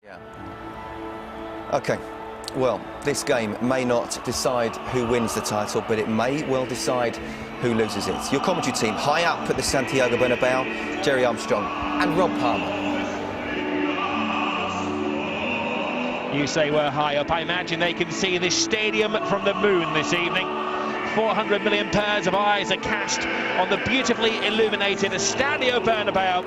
Yeah. Okay, well, this game may not decide who wins the title, but it may well decide who loses it. Your commentary team, high up at the Santiago Bernabeu, Jerry Armstrong and Rob Palmer. You say we're high up. I imagine they can see this stadium from the moon this evening. 400 million pairs of eyes are cast on the beautifully illuminated Estadio Bernabeu,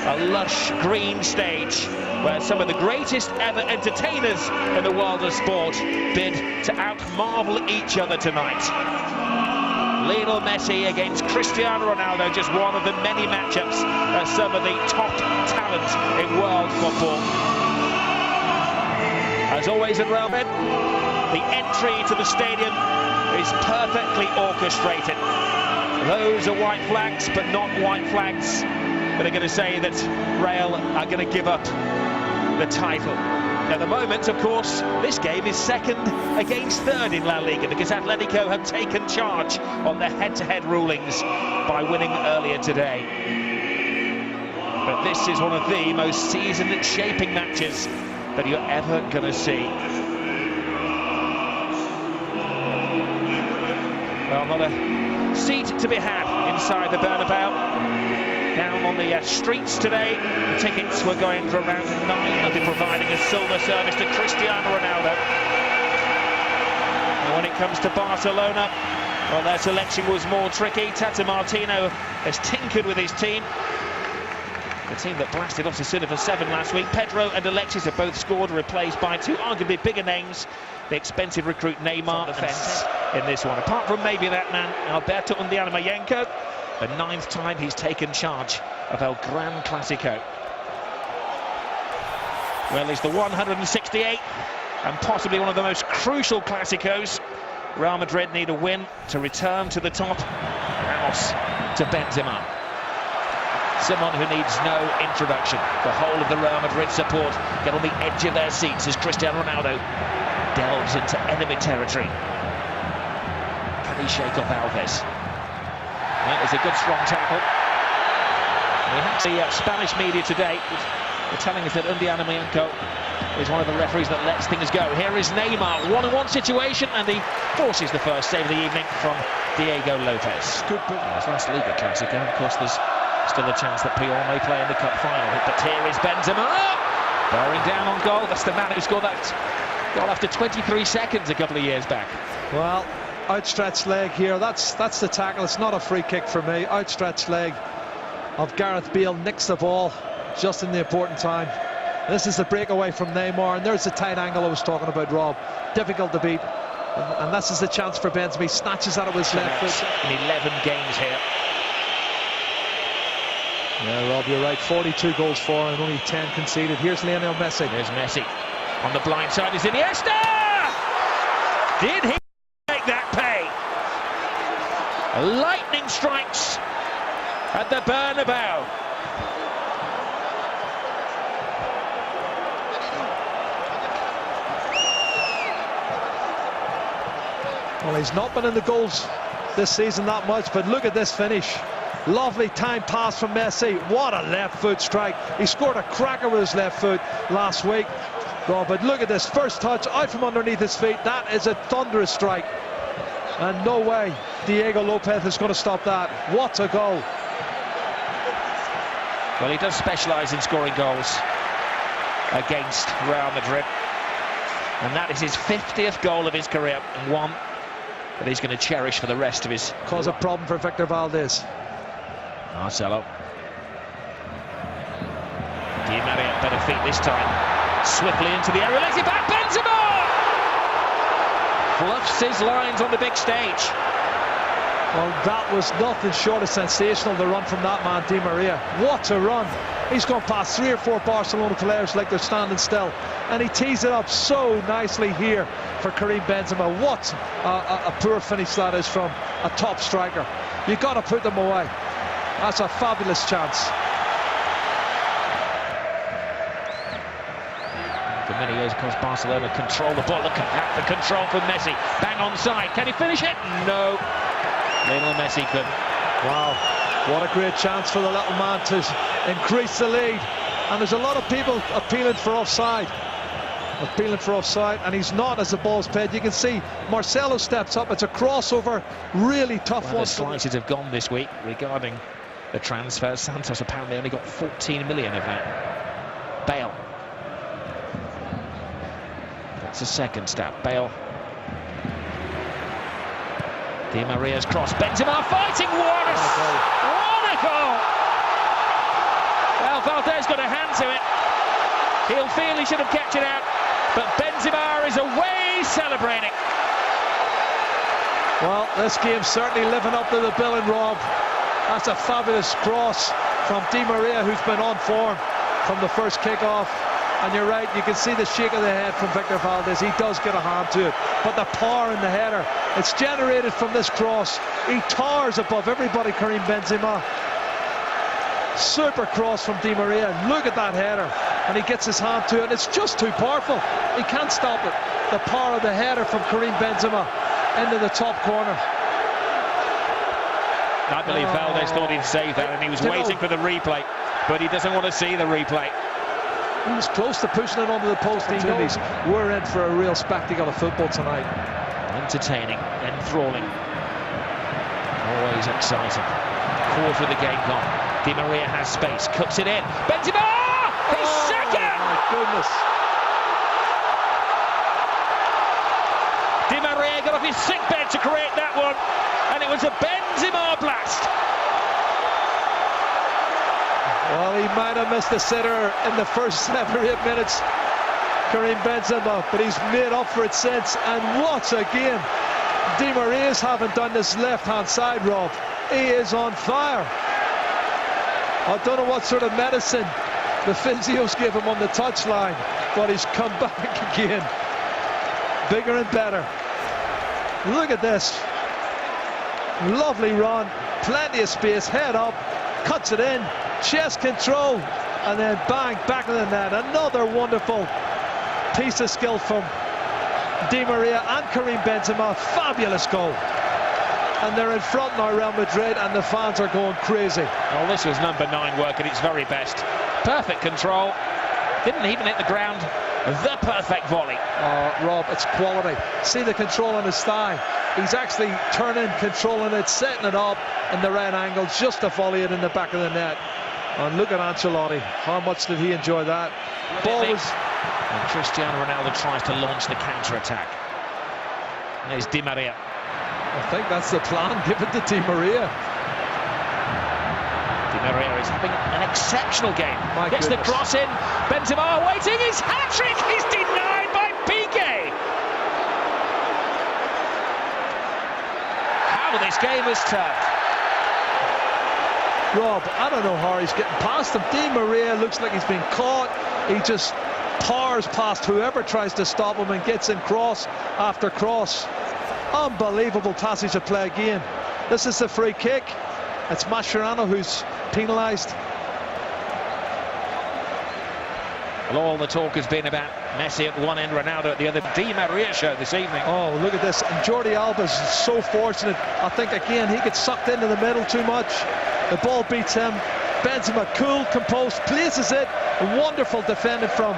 a lush green stage where some of the greatest ever entertainers in the world of sport bid to out-marvel each other tonight. Lionel Messi against Cristiano Ronaldo, just one of the many matchups of some of the top talent in world football. As always at Real Madrid, the entry to the stadium is perfectly orchestrated. Those are white flags, but not white flags that are going to say that Real are going to give up the title. At the moment, of course, this game is second against third in La Liga because Atletico have taken charge on their head-to-head rulings by winning earlier today. But this is one of the most season-shaping matches that you're ever going to see. Well, not a seat to be had inside the Bernabeu. Down on the streets today, the tickets were going for around 9. They'll be providing a silver service to Cristiano Ronaldo. And when it comes to Barcelona, well, their selection was more tricky. Tata Martino has tinkered with his team. The team that blasted Osasuna for 7 last week. Pedro and Alexis have both scored, replaced by 2 arguably bigger names. The expensive recruit Neymar defence in this one. Apart from maybe that man, Alberto Undiana-Mayenko, the 9th time he's taken charge of El Gran Clasico. Well, it's the 168th and possibly one of the most crucial Clásicos. Real Madrid need a win to return to the top. Ramos to Benzema. Someone who needs no introduction. The whole of the Real Madrid support get on the edge of their seats as Cristiano Ronaldo delves into enemy territory. Can he shake off Alves? That was a good strong tackle. We have the Spanish media today were telling us that Undiana-Mayenko is one of the referees that lets things go. Here is Neymar, 1-on-1 situation, and he forces the first save of the evening from Diego Lopez. Good last Liga Clasico. Of course, there's still a chance that Puyol may play in the cup final. But here is Benzema, bearing down on goal. That's the man who scored that goal after 23 seconds a couple of years back. Well, outstretched leg here. That's the tackle. It's not a free kick for me. Outstretched leg of Gareth Bale nicks the ball just in the important time. This is the breakaway from Neymar, and there's the tight angle I was talking about, Rob. Difficult to beat, and this is the chance for Benzema. He snatches out of his left foot. In 11 games here. Yeah, Rob, you're right. 42 goals for and only 10 conceded. Here's Lionel Messi. There's Messi. On the blind side is Iniesta! Did he make that pay? Lightning strikes at the Bernabeu. Well, he's not been in the goals this season that much, but look at this finish. Lovely time pass from Messi. What a left foot strike. He scored a cracker with his left foot last week. Oh, but look at this first touch out from underneath his feet. That is a thunderous strike. And no way Diego Lopez is going to stop that. What a goal. Well, he does specialise in scoring goals against Real Madrid. And that is his 50th goal of his career, and one that he's going to cherish for the rest of his... Cause a problem for Victor Valdés. Marcelo. Di Maria, better feet this time. Swiftly into the area, lays it back, Benzema! Fluffs his lines on the big stage. Well, that was nothing short of sensational, the run from that man, Di Maria. What a run. He's gone past 3 or 4 Barcelona players like they're standing still. And he tees it up so nicely here for Karim Benzema. What a poor finish that is from a top striker. You've got to put them away. That's a fabulous chance. For many years, of course, Barcelona control the ball. Look at that, the control from Messi. Bang on side. Can he finish it? No. Lionel Messi could. Wow, what a great chance for the little man to increase the lead. And there's a lot of people appealing for offside. And he's not as the ball's played. You can see Marcelo steps up. It's a crossover, really tough one. The slices have gone this week regarding the transfers. Santos apparently only got 14 million of that. Bale. That's a second step. Bale. Di Maria's cross. Benzema fighting. What a goal! Well, Valdez got a hand to it. He'll feel he should have kept it out. But Benzema is away celebrating. Well, this game's certainly living up to the billing, Rob. That's a fabulous cross from Di Maria, who's been on form from the first kick-off. And you're right, you can see the shake of the head from Victor Valdez. He does get a hand to it. But the power in the header, it's generated from this cross. He towers above everybody, Karim Benzema. Super cross from Di Maria. Look at that header. And he gets his hand to it. It's just too powerful. He can't stop it. The power of the header from Karim Benzema into the top corner. I believe Valdez thought he'd save that, and he was waiting for the replay, but he doesn't want to see the replay. He was close to pushing it onto the post. We're in for a real spectacle of football tonight. Entertaining, enthralling, always exciting. Quarter of the game gone. Di Maria has space, cuts it in. Benzema! He's second! My goodness. Di Maria got off his sickbed to create that one, and it was a Benzema blast. Well, he might have missed the sitter in the first 7 or 8 minutes, Karim Benzema, but he's made up for it since. And what a game! Di Maria's haven't done this left-hand side, Rob. He is on fire. I don't know what sort of medicine the physios give him on the touchline, but he's come back again, bigger and better. Look at this. Lovely run, plenty of space, head up, cuts it in, chest control, and then bang, back of the net. Another wonderful piece of skill from Di Maria and Karim Benzema. Fabulous goal. And they're in front now, Real Madrid, and the fans are going crazy. Well, this was number 9 work at its very best. Perfect control. Didn't even hit the ground. The perfect volley. Rob, it's quality. See the control on his thigh. He's actually turning, controlling it, setting it up in the right angle, just to volley it in the back of the net. And look at Ancelotti. How much did he enjoy that? Ball was... And Cristiano Ronaldo tries to launch the counter-attack. There's Di Maria. I think that's the plan. Give it to Di Maria. Di Maria is having an exceptional game. Gets the cross in. Benzema waiting. His hat-trick is denied by Piqué. How this game has turned. Rob, I don't know how he's getting past him. Di Maria looks like he's been caught. He just powers past whoever tries to stop him and gets in cross after cross. Unbelievable passage of play again. This is the free kick. It's Mascherano who's penalised. Well, all the talk has been about Messi at one end, Ronaldo at the other. Di Maria show this evening. Oh, look at this. And Jordi Alba's so fortunate. I think, again, he gets sucked into the middle too much. The ball beats him. Benzema, cool, composed, places it. Wonderful defending from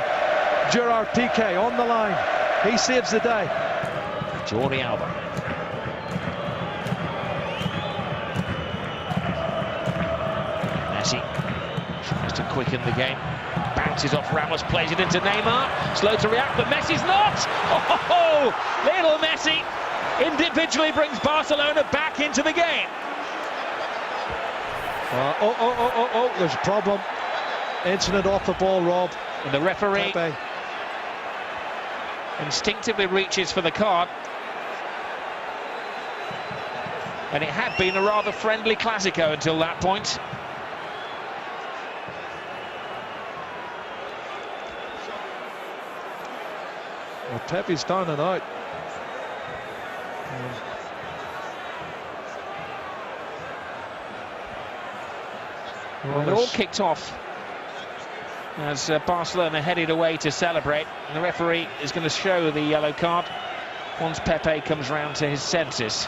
Gerard Piqué on the line. He saves the day. Jordi Alba. Messi tries to quicken the game. Bounces off Ramos, plays it into Neymar. Slow to react, but Messi's not. Oh, little Messi individually brings Barcelona back into the game. There's a problem. Incident off the ball, Rob. And the referee Pepe instinctively reaches for the card. And it had been a rather friendly Clasico until that point. Well, Pepe's down and out. Well, they're all kicked off as Barcelona headed away to celebrate. And the referee is going to show the yellow card once Pepe comes round to his senses.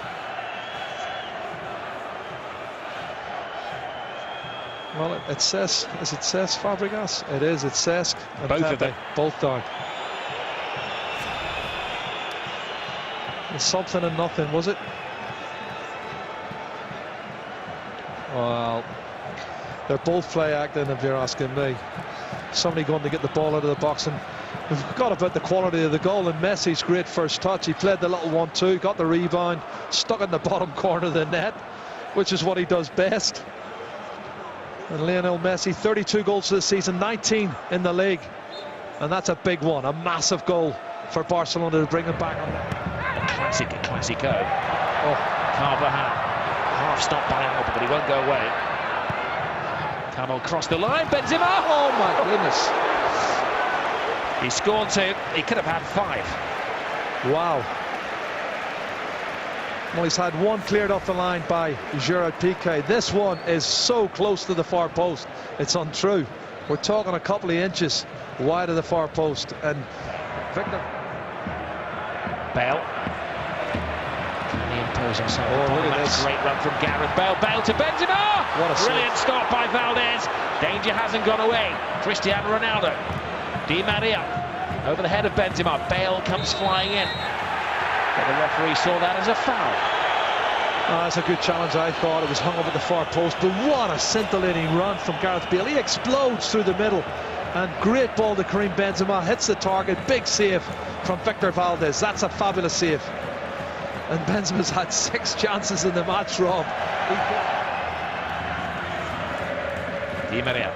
Well, it says, is it Cesc Fabregas? It is, it's Cesc. And Both of them. Both down. It's something and nothing, was it? Well, they're both play acting, if you're asking me. Somebody going to get the ball out of the box, and we've forgot about the quality of the goal. And Messi's great first touch. He played the little 1-2, got the rebound, stuck in the bottom corner of the net, which is what he does best. And Lionel Messi, 32 goals this season, 19 in the league, and that's a big one, a massive goal for Barcelona to bring him back on that. A classico. Oh, Carvajal, half stopped by Alba, but he won't go away. Camel crossed the line, Benzema. Oh my goodness! He scored 2. He could have had 5. Wow. Well, he's had one cleared off the line by Gerard Piqué. This one is so close to the far post, it's untrue. We're talking a couple of inches wide of the far post, and Victor Bale. Can he impose himself? Oh, look at this. Great run from Gareth Bale. Bale to Benzema. What a brilliant save. stop by Valdez. Danger hasn't gone away. Cristiano Ronaldo. Di Maria over the head of Benzema. Bale comes flying in. But the referee saw that as a foul. Oh, that's a good challenge. I thought it was hung up at the far post, but what a scintillating run from Gareth Bale. He explodes through the middle, and great ball to Karim Benzema, hits the target. Big save from Victor Valdez. That's a fabulous save. And Benzema's had 6 chances in the match, Rob. Di Maria.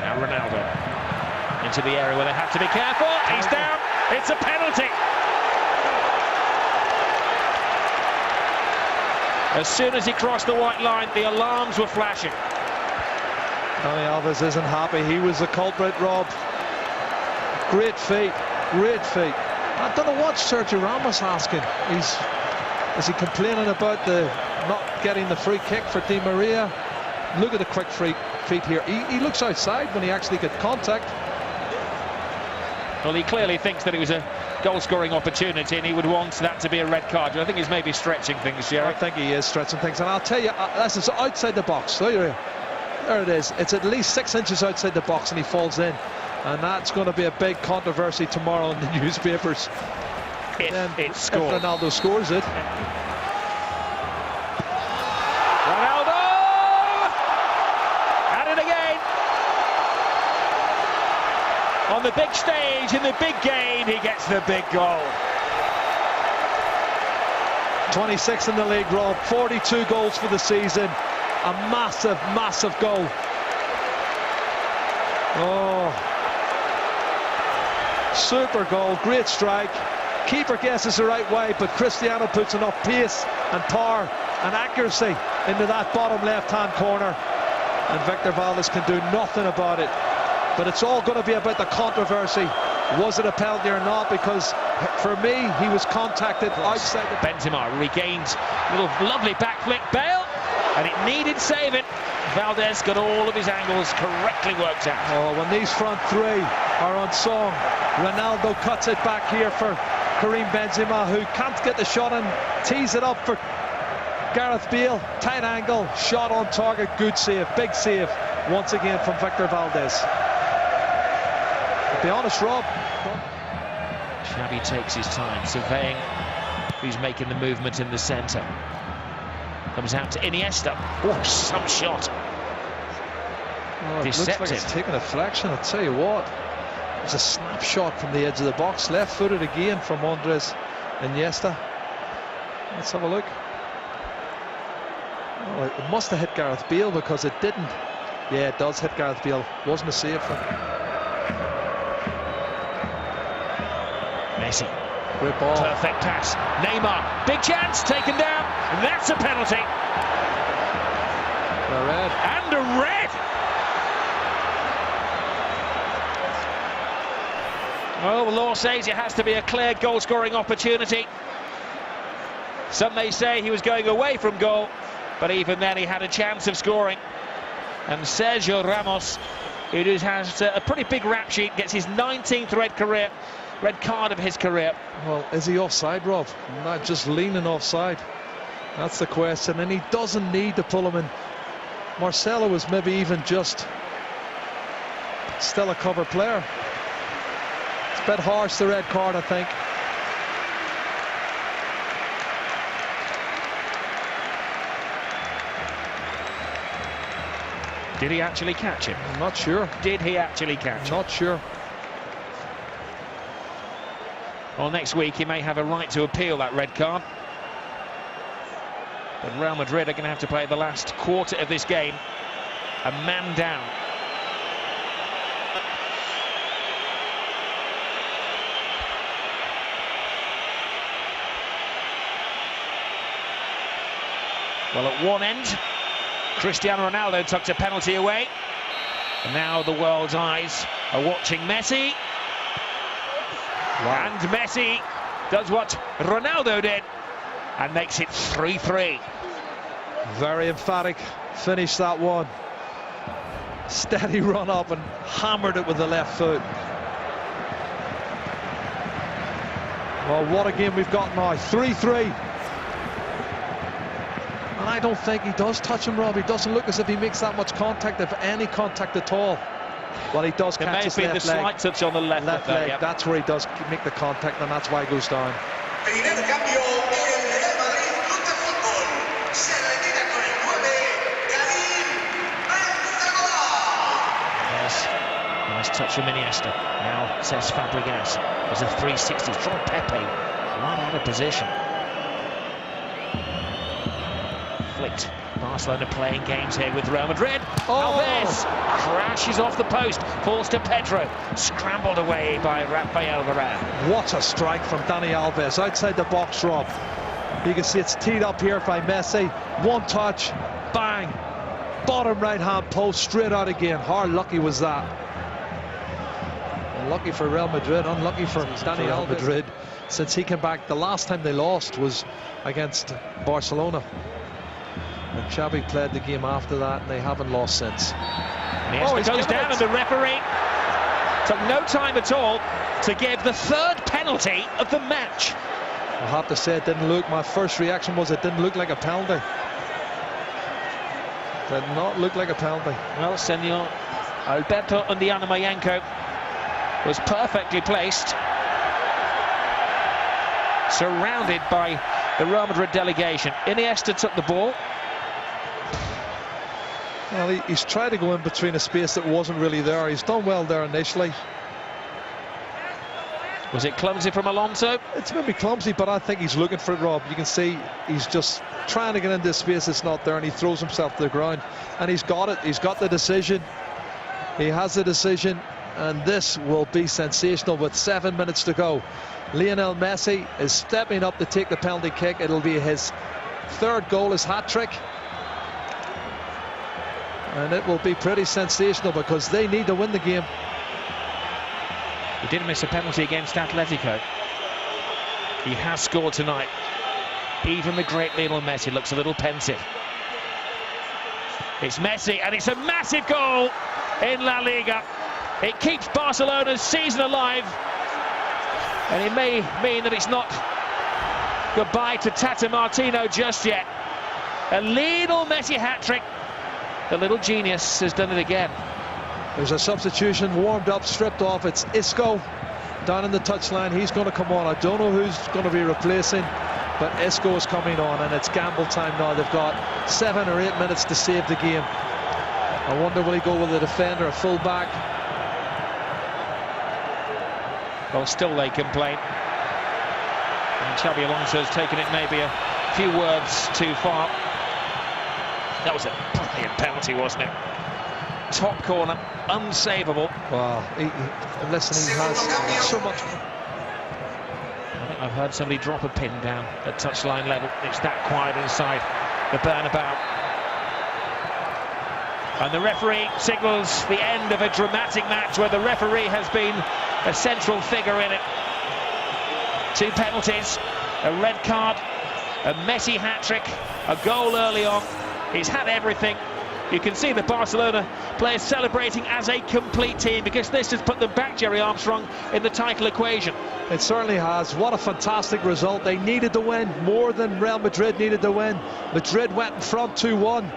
Now Ronaldo into the area where they have to be careful. He's down. It's a penalty. As soon as he crossed the white line, the alarms were flashing. Dani Alves isn't happy. He was the culprit, Rob. Great feat, great feat. I don't know what Sergio Ramos asking. Is he complaining about the not getting the free kick for Di Maria? Look at the quick feet here. He looks outside when he actually gets contact. Well, he clearly thinks that it was a goal-scoring opportunity, and he would want that to be a red card. I think he's maybe stretching things, Jerry. I think he is stretching things, and I'll tell you, that's outside the box. There it is. It's at least 6 inches outside the box, and he falls in, and that's going to be a big controversy tomorrow in the newspapers. If it's scored. If Ronaldo scores it. Ronaldo! At it again! On the big stage, in the big game, he gets the big goal. 26 in the league, Rob. 42 goals for the season. A massive, massive goal. Oh. Super goal, great strike. Keeper guesses the right way, but Cristiano puts enough pace and power and accuracy into that bottom left-hand corner, and Victor Valdez can do nothing about it. But it's all going to be about the controversy. Was it a penalty or not? Because for me, he was contacted outside the... Benzema regains a little lovely back flick. Bale, and it needed saving. Valdez got all of his angles correctly worked out. Oh, when these front three are unsung, Ronaldo cuts it back here for Karim Benzema, who can't get the shot and tees it up for Gareth Bale. Tight angle, shot on target, good save, big save once again from Victor Valdez. To be honest, Rob. Xavi takes his time, surveying who's making the movement in the centre. Comes out to Iniesta. Oh, some shot. Oh, it looks like it's taking a flexion, I'll tell you what. It's a snapshot from the edge of the box, left-footed again from Andres Iniesta. Let's have a look. Oh, it must have hit Gareth Bale, because it didn't. Yeah, it does hit Gareth Bale. Wasn't a save from Messi. Great ball. Perfect pass. Neymar, big chance, taken down. That's a penalty. A red. And a red. Well, the law says it has to be a clear goal-scoring opportunity. Some may say he was going away from goal, but even then he had a chance of scoring. And Sergio Ramos, who has a pretty big rap sheet, gets his 19th red card of his career. Well, is he offside, Rob? Not just leaning offside. That's the question, and he doesn't need to pull him in. Marcelo was maybe even just still a cover player. It's a bit harsh, the red card, I think. Did he actually catch him? I'm not sure. Did he actually catch him? Not sure. Well, next week he may have a right to appeal that red card. But Real Madrid are going to have to play the last quarter of this game a man down. Well, at one end, Cristiano Ronaldo tucked a penalty away. And now the world's eyes are watching Messi. Wow. And Messi does what Ronaldo did and makes it 3-3. Very emphatic finish, that one. Steady run up and hammered it with the left foot. Well, what a game we've got now. 3-3. And I don't think he does touch him, Rob. He doesn't look as if he makes that much contact, if any contact at all. Well, he does catch his left leg. It may have been the slight touch on the left leg. Yep. That's where he does make the contact, and that's why he goes down. Yes, nice touch from Iniesta. Now, says Fabregas, there's a 360 from Pepe, right out of position. Flicked. Barcelona playing games here with Real Madrid. Alves crashes off the post, falls to Pedro, scrambled away by Rafael Varane. What a strike from Dani Alves outside the box, Rob. You can see it's teed up here by Messi. One touch, bang, bottom right hand post, straight out again. How lucky was that? Lucky for Real Madrid, unlucky for Dani Alves. Madrid, since he came back, the last time they lost was against Barcelona. And Xavi played the game after that, and they haven't lost since. He goes down, and the referee took no time at all to give the third penalty of the match. I have to say, it didn't look, my first reaction was it didn't look like a penalty. Did not look like a penalty. Well, Senor Alberto Undiana-Mayenko was perfectly placed, surrounded by the Real Madrid delegation. Iniesta took the ball. Well, he's tried to go in between a space that wasn't really there. He's done well there initially. Was it clumsy from Alonso? It's maybe clumsy, but I think he's looking for it, Rob. You can see he's just trying to get into space that's not there, and he throws himself to the ground. And he's got it. He's got the decision. He has the decision, and this will be sensational with 7 minutes to go. Lionel Messi is stepping up to take the penalty kick. It'll be his third goal, his hat-trick. And it will be pretty sensational because they need to win the game. He did miss a penalty against Atletico. He has scored tonight. Even the great Lionel Messi looks a little pensive. It's Messi, and it's a massive goal in La Liga. It keeps Barcelona's season alive. And it may mean that it's not goodbye to Tata Martino just yet. A Lionel Messi hat-trick. The little genius has done it again. There's a substitution, warmed up, stripped off. It's Isco down in the touchline. He's going to come on. I don't know who's going to be replacing, but Isco is coming on, and it's gamble time now. They've got 7 or 8 minutes to save the game. I wonder, will he go with a defender, a full-back? Well, still they complain. And Xabi Alonso has taken it maybe a few words too far. That was a brilliant penalty, wasn't it? Top corner, unsavable. Wow, listen, he has so much. I think I've heard somebody drop a pin down at touchline level. It's that quiet inside the Bernabeu. And the referee signals the end of a dramatic match where the referee has been a central figure in it. 2 penalties, a red card, a Messi hat-trick, a goal early on. He's had everything. You can see the Barcelona players celebrating as a complete team because this has put them back, Jerry Armstrong, in the title equation. It certainly has. What a fantastic result. They needed to win more than Real Madrid needed to win. Madrid went in front 2-1.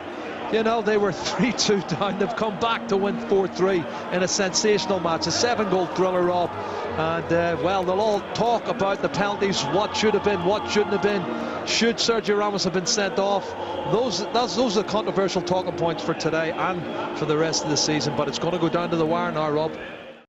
You know, they were 3-2 down. They've come back to win 4-3 in a sensational match. A 7-goal thriller, Rob. And, well, they'll all talk about the penalties, what should have been, what shouldn't have been. Should Sergio Ramos have been sent off? Those are the controversial talking points for today and for the rest of the season. But it's going to go down to the wire now, Rob.